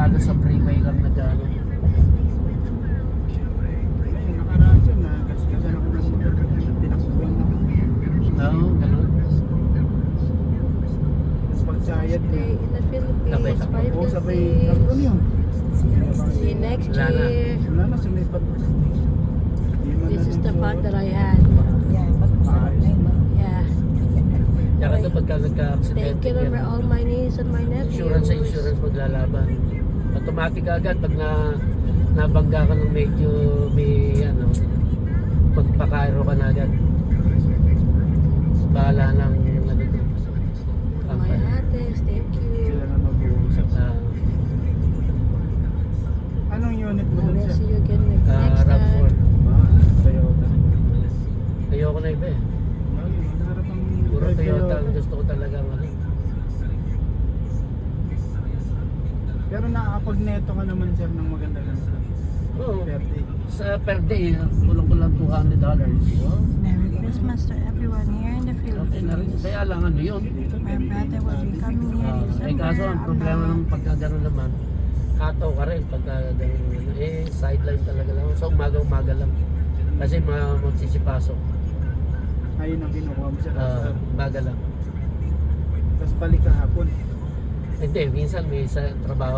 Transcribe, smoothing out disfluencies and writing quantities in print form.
halos sa freeway lang nag-ano. Ayun, nakaraan yun na gas-gasan ako ng motor. Tinakbuhan ako. Oo, ganun. Tapos pagsayad na. Stay in the Sabay Philippines, takbo. Oo, sabay 550. takbo yun. See you next Wala na. year. Wala na, sumipat. Di man This na is the nung fun suot. that I had. Ayos na. Yeah. Tsaka ito pagka Thank nagka-aksidente you to all my nieces and my nephews. insurance maglalaban. Automatic agad pag nabangga ka ng medyo may ano, magpakairo ka na agad. Bahala ng ano to. My ates, thank you. Sila na mag-uusap. Anong unit mo I dun will siya? see you again next RAV4. time. Toyota. Ayoko na iba eh. Ayun, masarap ang Puro drive Toyota ang gusto ko talagang ano. Pero nakakapag-neto ka naman sir ng maganda-ganda. Oo. Per day. Sa per day, kulang-kulang $200. Wow. Merry Christmas to everyone here in the Okay na rin. Philippines. Kaya lang ano yun. My brother will be coming here in Eh kaso ang problema ng pagka gano'n naman, hataw ka rin pagka gano'n naman. Eh sideline talaga lang. So umaga-umaga lang. Kasi magsisipasok. Ayun ang kinukuha mo sa Umaga lang. Tapos balik ka hapon. Hindi, minsan may sa trabaho